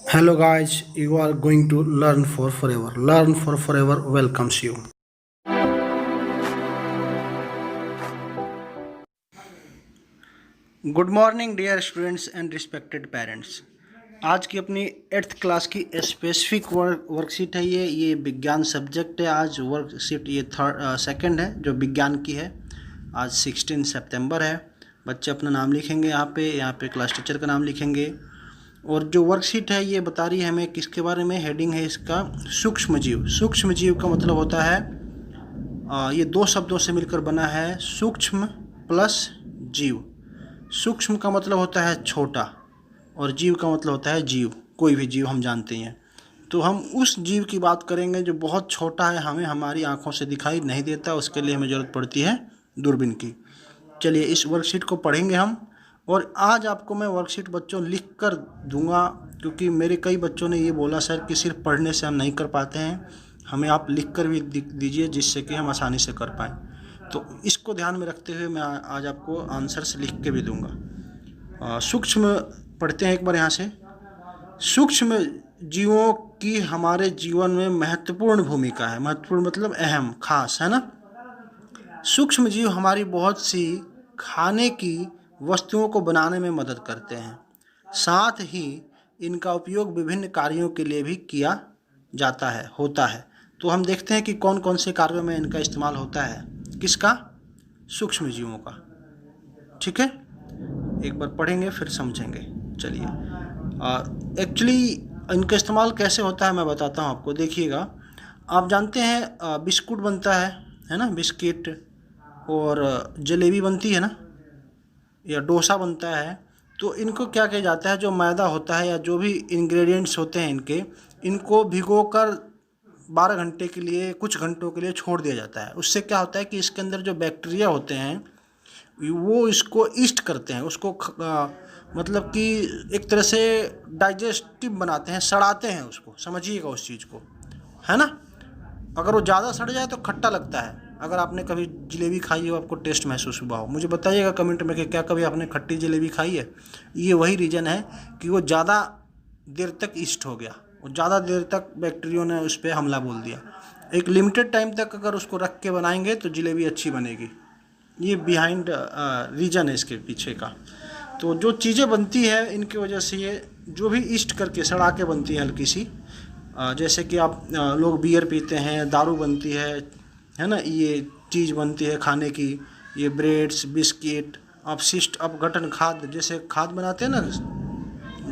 Hello guys, you are going to learn for forever. Learn for forever welcomes you. Good morning dear students and respected parents. आज की अपनी 8th class की specific worksheet है। ये विज्ञान subject है। आज वर्कशीट ये सेकंड है जो विज्ञान की है। आज 16 सितंबर है। बच्चे अपना नाम लिखेंगे यहाँ पे क्लास टीचर का नाम लिखेंगे। और जो वर्कशीट है ये बता रही है हमें किसके बारे में। हेडिंग है इसका सूक्ष्म जीव। सूक्ष्म जीव का मतलब होता है ये दो शब्दों से मिलकर बना है, सूक्ष्म प्लस जीव। सूक्ष्म का मतलब होता है छोटा और जीव का मतलब होता है जीव, कोई भी जीव हम जानते हैं। तो हम उस जीव की बात करेंगे जो बहुत छोटा है, हमें हमारी आंखों से दिखाई नहीं देता, उसके लिए हमें ज़रूरत पड़ती है दूरबीन की। चलिए इस वर्कशीट को पढ़ेंगे हम। और आज आपको मैं वर्कशीट बच्चों लिख कर दूंगा, क्योंकि मेरे कई बच्चों ने ये बोला सर कि सिर्फ पढ़ने से हम नहीं कर पाते हैं, हमें आप लिख कर भी दीजिए जिससे कि हम आसानी से कर पाएँ। तो इसको ध्यान में रखते हुए मैं आज आपको आंसर्स लिख के भी दूंगा। सूक्ष्म पढ़ते हैं एक बार यहाँ से। सूक्ष्म जीवों की हमारे जीवन में महत्वपूर्ण भूमिका है। महत्वपूर्ण मतलब अहम, खास, है ना। सूक्ष्म जीव हमारी बहुत सी खाने की वस्तुओं को बनाने में मदद करते हैं। साथ ही इनका उपयोग विभिन्न कार्यों के लिए भी किया होता है। तो हम देखते हैं कि कौन कौन से कार्यों में इनका इस्तेमाल होता है। किसका? सूक्ष्म जीवों का। ठीक है, एक बार पढ़ेंगे फिर समझेंगे। चलिए एक्चुअली इनका इस्तेमाल कैसे होता है मैं बताता हूँ आपको। देखिएगा, आप जानते हैं बिस्कुट बनता है ना, बिस्किट, और जलेबी बनती है ना, या डोसा बनता है। तो इनको क्या किया जाता है, जो मैदा होता है या जो भी इंग्रेडिएंट्स होते हैं इनको भिगोकर 12 घंटे के लिए, कुछ घंटों के लिए छोड़ दिया जाता है। उससे क्या होता है कि इसके अंदर जो बैक्टीरिया होते हैं वो इसको ईस्ट करते हैं, उसको मतलब कि एक तरह से डाइजेस्टिव बनाते हैं, सड़ाते हैं उसको। समझिएगा उस चीज़ को, है ना। अगर वो ज़्यादा सड़ जाए तो खट्टा लगता है। अगर आपने कभी जलेबी खाई हो, आपको टेस्ट महसूस हुआ हो, मुझे बताइएगा कमेंट में कि क्या कभी आपने खट्टी जलेबी खाई है। ये वही रीज़न है कि वो ज़्यादा देर तक ईस्ट हो गया, और ज़्यादा देर तक बैक्टीरिया ने उस पर हमला बोल दिया। एक लिमिटेड टाइम तक अगर उसको रख के बनाएंगे तो जलेबी अच्छी बनेगी। ये बिहाइंड रीज़न है इसके पीछे का। तो जो चीज़ें बनती है इनकी वजह से, ये जो भी ईस्ट करके सड़ा के बनती है हल्की सी, जैसे कि आप लोग बियर पीते हैं, दारू बनती है ना, ये चीज़ बनती है खाने की, ये ब्रेड्स, बिस्किट, अपशिष्ट अपघटन खाद, जैसे खाद बनाते हैं ना,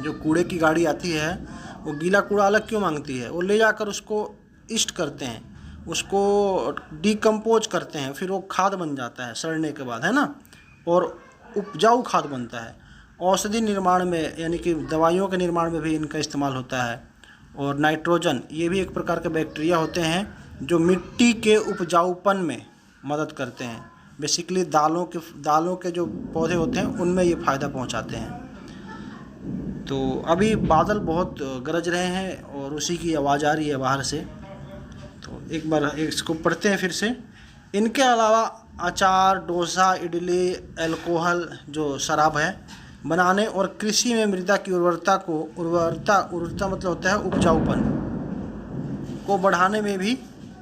जो कूड़े की गाड़ी आती है वो गीला कूड़ा अलग क्यों मांगती है, वो ले जाकर उसको ईस्ट करते हैं, उसको डिकम्पोज करते हैं, फिर वो खाद बन जाता है सड़ने के बाद, है ना, और उपजाऊ खाद बनता है। औषधि निर्माण में, यानी कि दवाइयों के निर्माण में भी इनका इस्तेमाल होता है। और नाइट्रोजन, ये भी एक प्रकार के बैक्टीरिया होते हैं जो मिट्टी के उपजाऊपन में मदद करते हैं। बेसिकली दालों के जो पौधे होते हैं उनमें ये फ़ायदा पहुंचाते हैं। तो अभी बादल बहुत गरज रहे हैं और उसी की आवाज़ आ रही है बाहर से। तो एक बार इसको पढ़ते हैं फिर से। इनके अलावा अचार, डोसा, इडली, अल्कोहल जो शराब है बनाने, और कृषि में मृदा की उर्वरता मतलब होता है उपजाऊपन को बढ़ाने में भी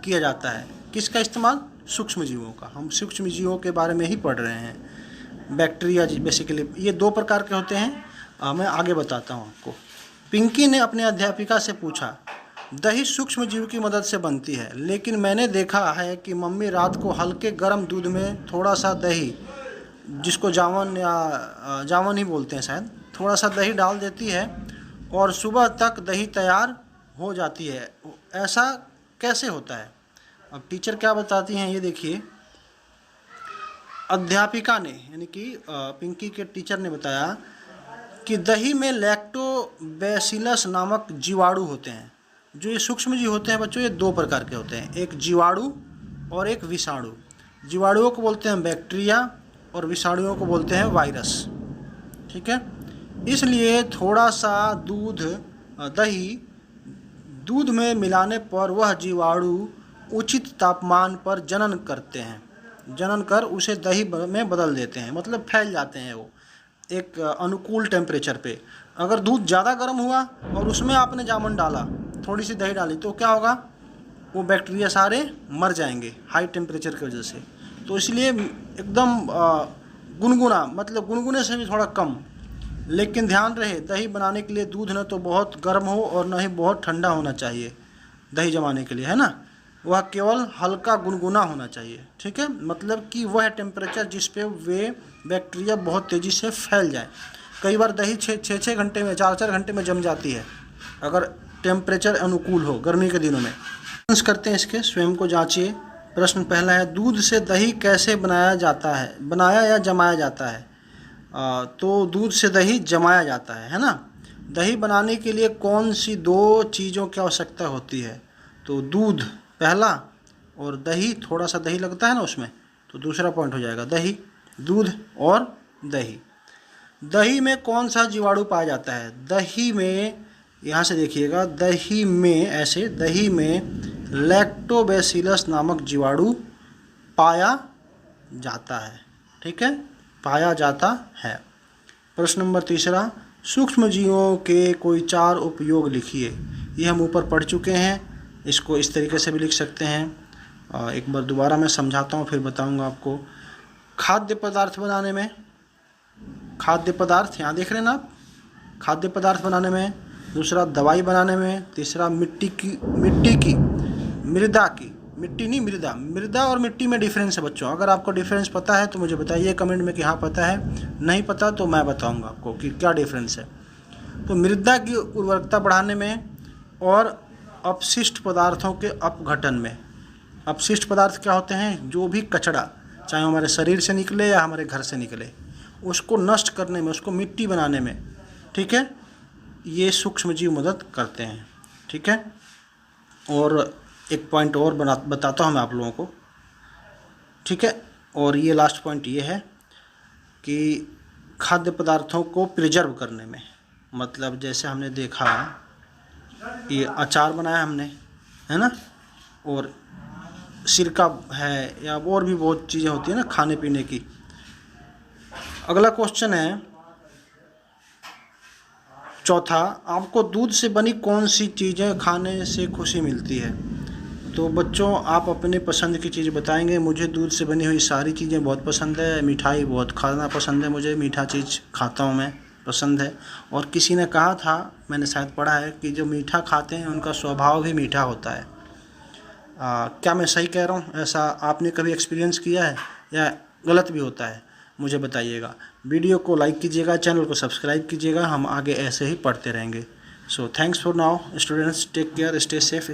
किया जाता है। किसका इस्तेमाल? सूक्ष्म जीवों का। हम सूक्ष्म जीवों के बारे में ही पढ़ रहे हैं। बैक्टीरिया बेसिकली ये दो प्रकार के होते हैं। मैं आगे बताता हूँ आपको। पिंकी ने अपने अध्यापिका से पूछा, दही सूक्ष्म जीव की मदद से बनती है, लेकिन मैंने देखा है कि मम्मी रात को हल्के गर्म दूध में थोड़ा सा दही, जिसको जावन या जावन ही बोलते हैं शायद, थोड़ा सा दही डाल देती है और सुबह तक दही तैयार हो जाती है। ऐसा कैसे होता है? अब टीचर क्या बताती हैं ये देखिए। अध्यापिका ने, यानी कि पिंकी के टीचर ने बताया कि दही में लैक्टोबैसिलस नामक जीवाणु होते हैं। जो ये सूक्ष्म जीव होते हैं बच्चों, ये दो प्रकार के होते हैं, एक जीवाणु और एक विषाणु। जीवाणुओं को बोलते हैं बैक्टीरिया और विषाणुओं को बोलते हैं वायरस। ठीक है, इसलिए थोड़ा सा दही दूध में मिलाने पर वह जीवाणु उचित तापमान पर जनन कर उसे दही में बदल देते हैं, मतलब फैल जाते हैं वो एक अनुकूल टेम्परेचर पे। अगर दूध ज़्यादा गर्म हुआ और उसमें आपने जामुन डाला, थोड़ी सी दही डाली, तो क्या होगा, वो बैक्टीरिया सारे मर जाएंगे हाई टेम्परेचर की वजह से। तो इसलिए एकदम गुनगुना, मतलब गुनगुने से भी थोड़ा कम। लेकिन ध्यान रहे, दही बनाने के लिए दूध न तो बहुत गर्म हो और न ही बहुत ठंडा होना चाहिए दही जमाने के लिए, है ना। वह केवल हल्का गुनगुना होना चाहिए, ठीक है। मतलब कि वह टेम्परेचर जिस पे वे बैक्टीरिया बहुत तेज़ी से फैल जाए। कई बार दही 6-6 घंटे में, 4-4 घंटे में जम जाती है, अगर टेम्परेचर अनुकूल हो गर्मी के दिनों में। करते हैं इसके, स्वयं को जांचिए। प्रश्न पहला है, दूध से दही कैसे बनाया जाता है, बनाया या जमाया जाता है। तो दूध से दही जमाया जाता है ना। दही बनाने के लिए कौन सी 2 चीज़ों की आवश्यकता होती है, तो दूध पहला और दही, थोड़ा सा दही लगता है ना उसमें, तो दूसरा पॉइंट हो जाएगा दही, दूध और दही। दही में कौन सा जीवाणु पाया जाता है, दही में, यहाँ से देखिएगा, दही में ऐसे, दही में लैक्टोबैसिलस नामक जीवाणु पाया जाता है, ठीक है, पाया जाता है। प्रश्न नंबर तीसरा, सूक्ष्म जीवों के कोई 4 उपयोग लिखिए। ये हम ऊपर पढ़ चुके हैं, इसको इस तरीके से भी लिख सकते हैं। एक बार दोबारा मैं समझाता हूँ, फिर बताऊँगा आपको। खाद्य पदार्थ बनाने में, खाद्य पदार्थ यहाँ देख रहे हैं ना आप, खाद्य पदार्थ बनाने में, दूसरा दवाई बनाने में, तीसरा मिट्टी की, मृदा की, मिट्टी नहीं मृदा, मृदा और मिट्टी में डिफरेंस है बच्चों। अगर आपको डिफरेंस पता है तो मुझे बताइए कमेंट में कि हाँ पता है, नहीं पता तो मैं बताऊंगा आपको कि क्या डिफरेंस है। तो मृदा की उर्वरकता बढ़ाने में और अपशिष्ट पदार्थों के अपघटन में। अपशिष्ट पदार्थ क्या होते हैं, जो भी कचरा, चाहे हमारे शरीर से निकले या हमारे घर से निकले, उसको नष्ट करने में, उसको मिट्टी बनाने में, ठीक है, ये सूक्ष्म जीव मदद करते हैं, ठीक है। और एक पॉइंट और बताता हूँ मैं आप लोगों को, ठीक है। और ये लास्ट पॉइंट ये है कि खाद्य पदार्थों को प्रिजर्व करने में, मतलब जैसे हमने देखा ये अचार बनाया हमने, है ना, और सिरका है, या और भी बहुत चीज़ें होती है ना खाने पीने की। अगला क्वेश्चन है चौथा, आपको दूध से बनी कौन सी चीज़ें खाने से खुशी मिलती है। तो बच्चों आप अपने पसंद की चीज़ बताएंगे। मुझे दूध से बनी हुई सारी चीज़ें बहुत पसंद है, मिठाई बहुत खाना पसंद है, मुझे मीठा चीज़ खाता हूँ मैं, पसंद है। और किसी ने कहा था, मैंने शायद पढ़ा है, कि जो मीठा खाते हैं उनका स्वभाव भी मीठा होता है। क्या मैं सही कह रहा हूँ, ऐसा आपने कभी एक्सपीरियंस किया है या गलत भी होता है, मुझे बताइएगा। वीडियो को लाइक कीजिएगा, चैनल को सब्सक्राइब कीजिएगा, हम आगे ऐसे ही पढ़ते रहेंगे। So thanks for now students, take care, stay safe.